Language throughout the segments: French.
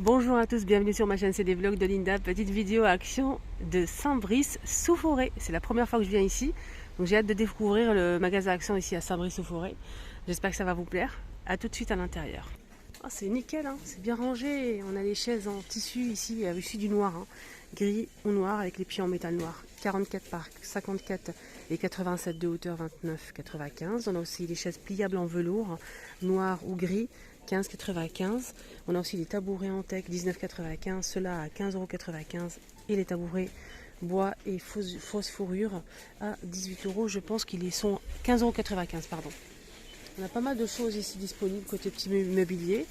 Bonjour à tous, bienvenue sur ma chaîne, c'est des vlogs de Linda. Petite vidéo action de Saint-Brice-sous-Forêt. C'est la première fois que je viens ici, donc j'ai hâte de découvrir le magasin Action ici à Saint-Brice-sous-Forêt. J'espère que ça va vous plaire. A tout de suite à l'intérieur. Oh, c'est nickel, hein, c'est bien rangé. On a les chaises en tissu ici, aussi du noir, hein, gris ou noir avec les pieds en métal noir. 44 par 54 et 87 de hauteur, 29,95. On a aussi les chaises pliables en velours, noir ou gris. 15,95. On a aussi les tabourets en teck 19,95. Ceux-là à 15,95 € et les tabourets bois et fausse fourrure à 18 €. Je pense qu'ils sont 15,95 €, pardon. On a pas mal de choses ici disponibles côté petit mobilier.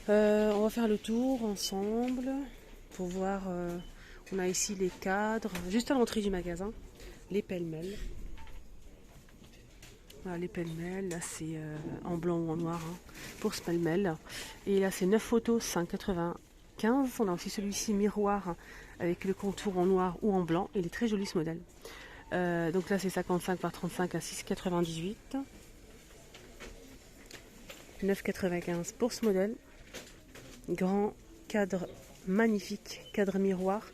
On va faire le tour ensemble pour voir. On a ici les cadres, juste à l'entrée du magasin, les pêle-mêles. Voilà, les pêle-mêles, là c'est en blanc ou en noir, hein, pour ce pêle-mêle. Et là c'est 9 photos, 5,95. On a aussi celui-ci miroir avec le contour en noir ou en blanc. Il est très joli ce modèle. Donc là c'est 55 par 35 à 6,98. 9,95 pour ce modèle. Grand cadre magnifique, cadre miroir.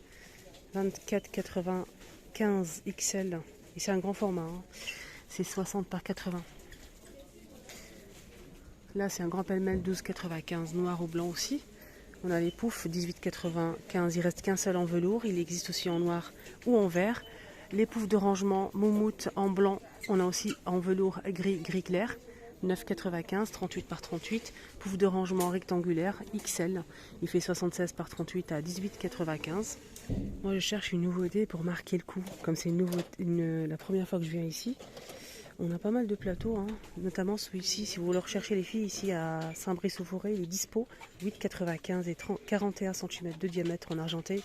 24,95 XL. Et c'est un grand format. Hein. C'est 60 par 80. Là, c'est un grand pêle-mêle 12,95, noir ou blanc aussi. On a les poufs 18,95. Il reste qu'un seul en velours. Il existe aussi en noir ou en vert. Les poufs de rangement moumoute en blanc. On a aussi en velours gris clair. 9,95, 38 par 38. Pouf de rangement rectangulaire XL. Il fait 76 par 38 à 18,95. Moi, je cherche une nouveauté pour marquer le coup. Comme c'est la première fois que je viens ici. On a pas mal de plateaux, hein, notamment celui-ci, si vous le recherchez les filles, ici à Saint-Brice-sous-Forêt, il est dispo, 8,95 et 41 cm de diamètre en argenté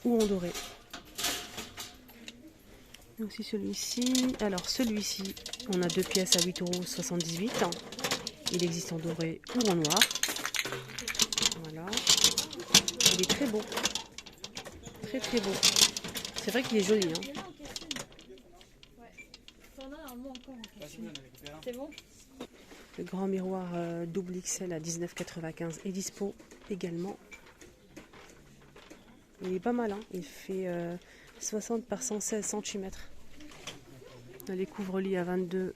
ou en doré. Et aussi celui-ci, alors celui-ci, on a deux pièces à 8,78 €, il existe en doré ou en noir, voilà, il est très beau, très beau, c'est vrai qu'il est joli, hein. C'est bon. Le grand miroir double XL à 19,95 est dispo également. Il est pas mal, hein. Il fait 60 par 116 cm. On a les couvre-lits à 22.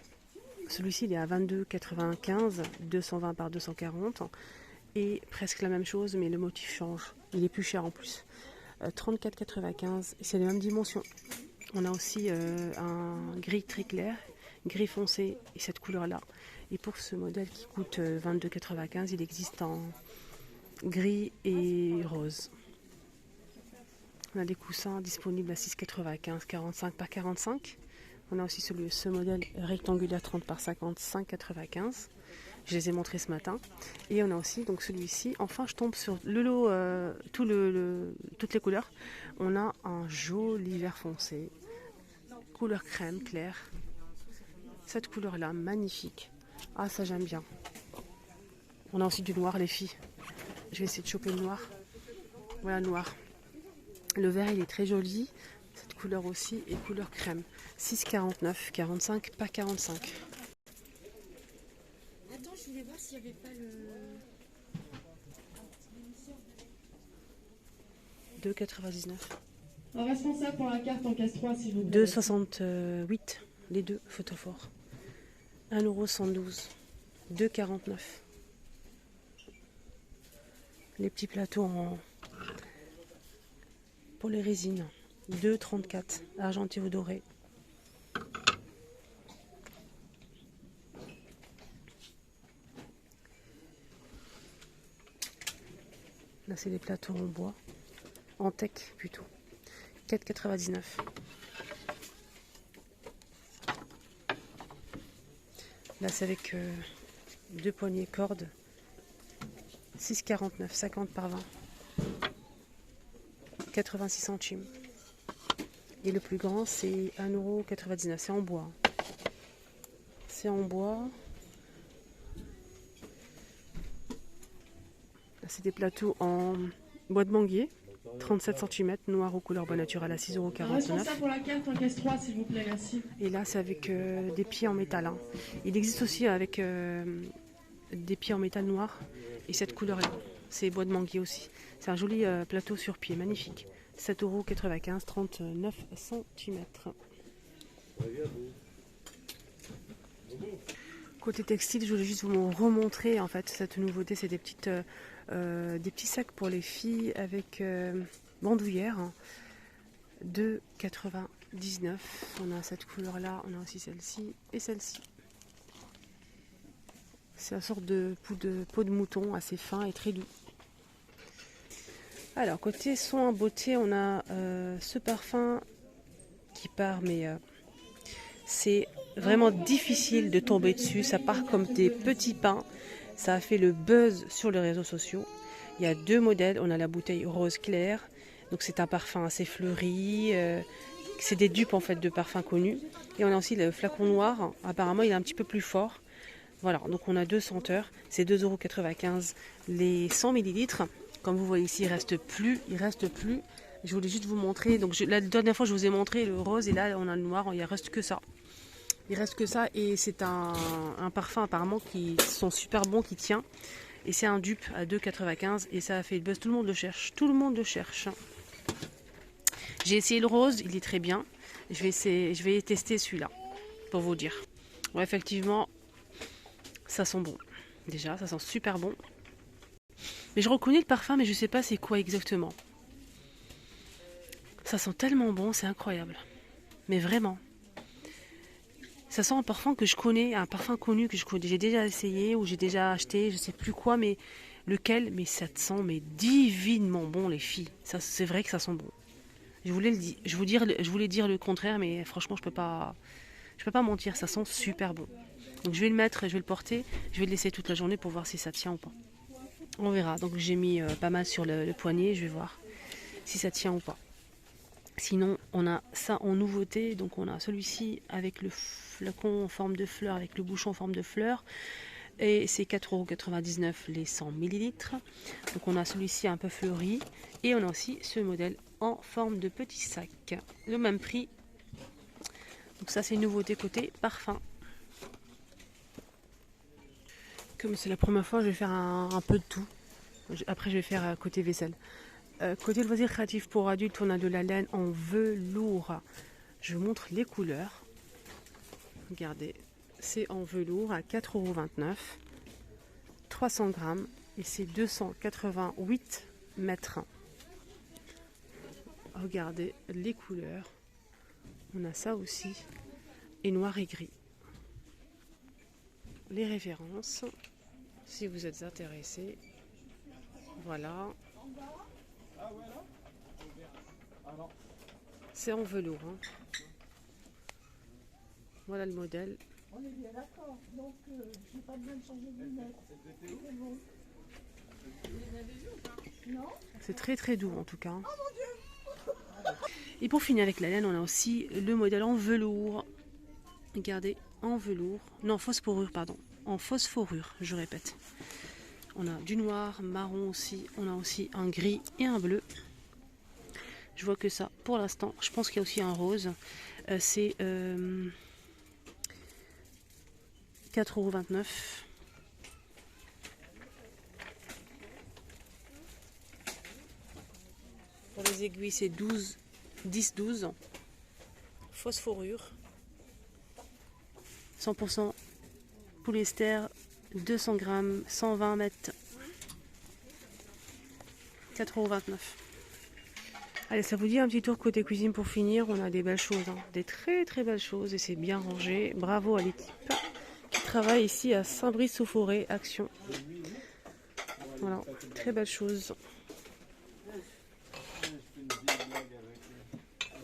Celui-ci il est à 22,95, 220 par 240. Et presque la même chose, mais le motif change. Il est plus cher en plus. 34,95 et c'est les mêmes dimensions. On a aussi un gris très clair, gris foncé et cette couleur-là. Et pour ce modèle qui coûte 22,95, il existe en gris et rose. On a des coussins disponibles à 6,95, 45 par 45. On a aussi ce modèle rectangulaire 30 par 50, 5,95. Je les ai montrés ce matin. Et on a aussi donc celui-ci. Enfin, je tombe sur le lot, toutes les couleurs. On a un joli vert foncé, couleur crème claire. Cette couleur-là, magnifique. Ah, ça j'aime bien. On a aussi du noir, les filles. Je vais essayer de choper le noir. Voilà, noir. Le vert, il est très joli. Cette couleur aussi et couleur crème. 6,49, 45, pas 45. Attends, je voulais voir s'il n'y avait pas le... 2,99. Un responsable pour la carte en casse 3, s'il vous plaît. 2,68, les deux photophores. 1,112 €. 2,49. Les petits plateaux pour les résines. 2,34. Argenté ou doré. Là, c'est des plateaux en bois. En teck plutôt. 4,99. Là, c'est avec deux poignées cordes. 6,49, 50 par 20. 86 centimes. Et le plus grand, c'est 1,99 €. C'est en bois. C'est en bois. Là, c'est des plateaux en bois de manguier. 37 cm, noir aux couleurs bois naturel à 6,49 Un €. responsable pour la carte en caisse 3, s'il vous plaît, merci. Et là, c'est avec des pieds en métal. Hein. Il existe aussi avec des pieds en métal noir et cette couleur-là. C'est bois de manguier aussi. C'est un joli plateau sur pied, magnifique. 7,95 €, 39 cm. Côté textile, je voulais juste vous remontrer en fait cette nouveauté. C'est des petits sacs pour les filles avec bandoulière. 2,99 €. On a cette couleur-là, on a aussi celle-ci et celle-ci. C'est une sorte de peau de mouton assez fin et très doux. Alors, côté soin beauté, on a ce parfum qui part, mais c'est vraiment difficile de tomber dessus. Ça part comme des petits pains. Ça a fait le buzz sur les réseaux sociaux. Il y a 2 modèles. On a la bouteille rose clair. Donc c'est un parfum assez fleuri. C'est des dupes en fait de parfums connus. Et on a aussi le flacon noir. Apparemment, il est un petit peu plus fort. Voilà, donc on a 2 senteurs. C'est 2,95 € les 100 ml. Comme vous voyez ici, il reste plus. Je voulais juste vous montrer. Donc la dernière fois, je vous ai montré le rose et là, on a le noir. Il reste que ça. Et c'est un parfum apparemment qui sont super bons, qui tient. Et c'est un dupe à 2,95 € et ça a fait le buzz. Tout le monde le cherche. J'ai essayé le rose, il est très bien. Je vais tester celui-là pour vous dire. Ouais, effectivement, ça sent bon. Déjà, ça sent super bon. Mais je reconnais le parfum, mais je sais pas c'est quoi exactement. Ça sent tellement bon, c'est incroyable. Mais vraiment. Ça sent un parfum que je connais, un parfum connu que j'ai déjà essayé ou j'ai déjà acheté, je sais plus quoi, mais lequel, mais ça sent mais divinement bon les filles. Ça, c'est vrai que ça sent bon. Je voulais dire le contraire, mais franchement je peux pas mentir, ça sent super bon. Donc je vais le mettre, je vais le porter, je vais le laisser toute la journée pour voir si ça tient ou pas. On verra. Donc j'ai mis pas mal sur le poignet, je vais voir si ça tient ou pas. Sinon, on a ça en nouveauté. Donc on a celui-ci avec le flacon en forme de fleur, avec le bouchon en forme de fleur. Et c'est 4,99 € les 100 ml. Donc on a celui-ci un peu fleuri. Et on a aussi ce modèle en forme de petit sac. Le même prix. Donc ça c'est une nouveauté côté parfum. Comme c'est la première fois, je vais faire un peu de tout. Après je vais faire côté vaisselle. Côté loisirs créatifs pour adultes, on a de la laine en velours. Je vous montre les couleurs. Regardez, c'est en velours à 4,29 €, 300 grammes et c'est 288 mètres. Regardez les couleurs. On a ça aussi. Et noir et gris. Les références, si vous êtes intéressés. Voilà. C'est en velours. Hein. Voilà le modèle. On est bien d'accord, donc j'ai pas besoin de changer de lunettes. C'est bon. Non ? C'est très très doux en tout cas. Et pour finir avec la laine, on a aussi le modèle en velours. Regardez, en velours. Non, fausse fourrure, pardon. En fausse fourrure, je répète. On a du noir, marron aussi. On a aussi un gris et un bleu. Je vois que ça pour l'instant. Je pense qu'il y a aussi un rose. C'est 4,29 €. Pour les aiguilles, c'est 10-12. Fausse fourrure. 100% polyester. 200 grammes, 120 mètres. 4,29 €. Allez, ça vous dit un petit tour côté cuisine pour finir. On a des belles choses, hein. Des très très belles choses et c'est bien rangé. Bravo à l'équipe qui travaille ici à Saint-Brice-sous-Forêt, Action. Voilà, très belles choses.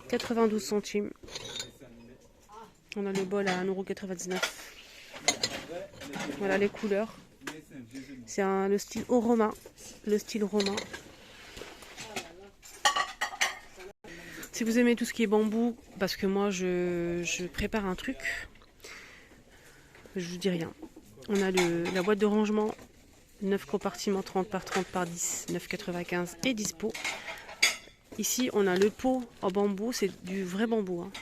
92 centimes. On a le bol à 1,99 €. Voilà les couleurs. C'est le style romain. Si vous aimez tout ce qui est bambou, parce que moi je prépare un truc, je vous dis rien. On a la boîte de rangement, 9 compartiments 30 par 30 par 10, 9,95 et dispo. Ici on a le pot en bambou, c'est du vrai bambou. Hein.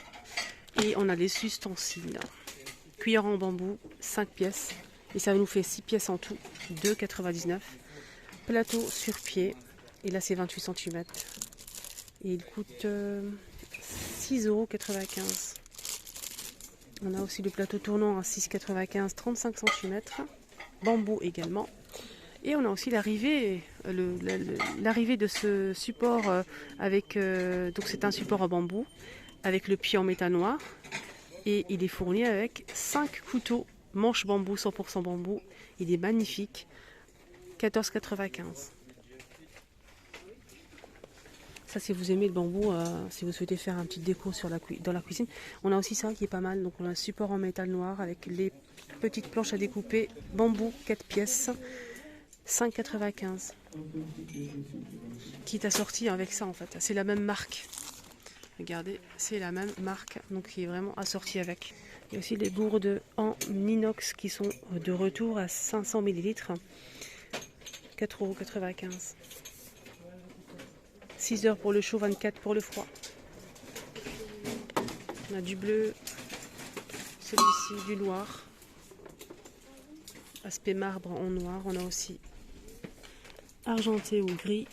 Et on a les ustensiles. Cuillère en bambou, 5 pièces. Et ça nous fait 6 pièces en tout, 2,99 €. plateau sur pied. Et là, c'est 28 cm. Et il coûte 6,95 €. On a aussi le plateau tournant à 6,95 €, 35 cm. Bambou également. Et on a aussi l'arrivée de ce support avec... donc c'est un support en bambou avec le pied en métal noir. Et il est fourni avec 5 couteaux manche bambou, 100% bambou. Il est magnifique. 14,95 €. Ça, si vous aimez le bambou, si vous souhaitez faire un petit déco dans la cuisine. On a aussi ça qui est pas mal. Donc on a un support en métal noir avec les petites planches à découper. Bambou, 4 pièces. 5,95 €. Qui est assorti avec ça en fait. C'est la même marque. Regardez, c'est la même marque. Donc qui est vraiment assorti avec. Il y a aussi les gourdes en inox qui sont de retour à 500 ml. 4,95 €. 6 heures pour le chaud, 24 pour le froid. On a du bleu, celui-ci du noir. Aspect marbre en noir. On a aussi argenté ou gris.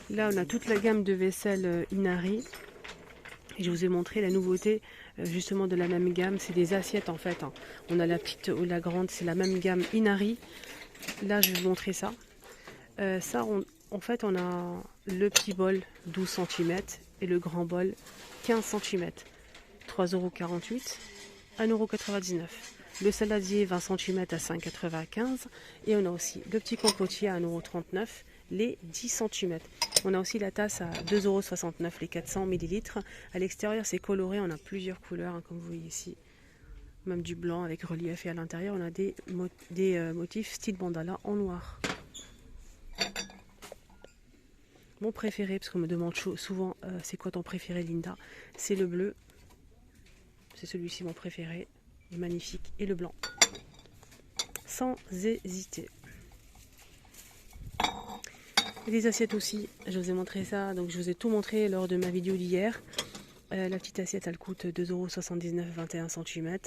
Là, on a toute la gamme de vaisselle Inari. Et je vous ai montré la nouveauté justement de la même gamme. C'est des assiettes en fait. On a la petite ou la grande, c'est la même gamme Inari. Là, je vais vous montrer ça. En fait, on a le petit bol 12 cm et le grand bol 15 cm. 3,48 €, 1,99 €. Le saladier 20 cm à 5,95 €. Et on a aussi le petit compotier à 1,39 €, les 10 cm. On a aussi la tasse à 2,69 €, les 400 ml. À l'extérieur, c'est coloré. On a plusieurs couleurs, comme vous voyez ici. Même du blanc avec relief. Et à l'intérieur, on a des motifs style mandala en noir. Mon préféré, parce qu'on me demande souvent c'est quoi ton préféré Linda, c'est le bleu. C'est celui-ci mon préféré. Il est magnifique. Et le blanc. Sans hésiter. Et les assiettes aussi, je vous ai montré ça. Donc je vous ai tout montré lors de ma vidéo d'hier. La petite assiette, elle coûte 2,79 €, 21 cm.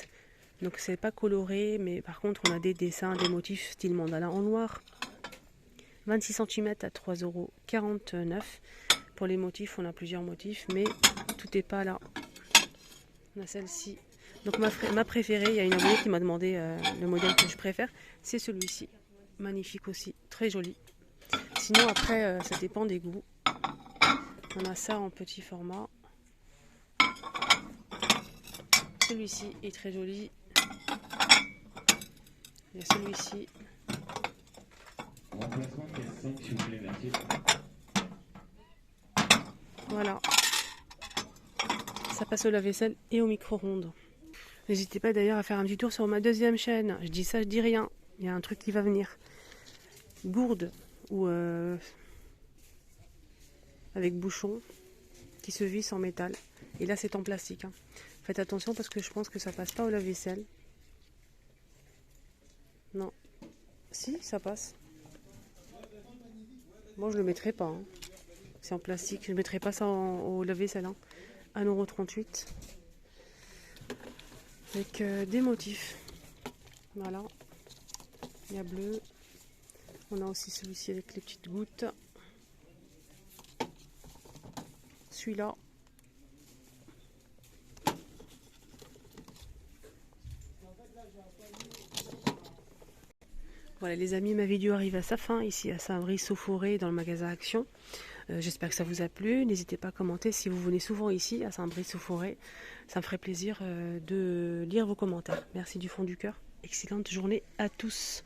Donc c'est pas coloré, mais par contre on a des dessins, des motifs style mandala en noir. 26 cm à 3,49 €. Pour les motifs, on a plusieurs motifs, mais tout n'est pas là. On a celle-ci. Donc ma préférée, il y a une abonnée qui m'a demandé le modèle que je préfère. C'est celui-ci. Magnifique aussi, très joli. Sinon après, ça dépend des goûts. On a ça en petit format. Celui-ci est très joli. Il y a celui-ci. Voilà. Ça passe au lave-vaisselle et au micro-ondes. N'hésitez pas d'ailleurs à faire un petit tour sur ma deuxième chaîne. Je dis ça, je dis rien. Il y a un truc qui va venir. Gourde ou avec bouchon qui se visse en métal. Et là c'est en plastique. Faites attention parce que je pense que ça passe pas au lave-vaisselle. Non. Si, ça passe. Bon, je le mettrai pas. C'est en plastique. Je ne mettrai pas ça au lave-vaisselle. 1,38 €. Avec des motifs. Voilà. Il y a bleu. On a aussi celui-ci avec les petites gouttes. Celui-là. Voilà les amis, ma vidéo arrive à sa fin ici à Saint-Brice-au-Forêt dans le magasin Action. J'espère que ça vous a plu. N'hésitez pas à commenter si vous venez souvent ici à Saint-Brice-au-Forêt. Ça me ferait plaisir de lire vos commentaires. Merci du fond du cœur. Excellente journée à tous.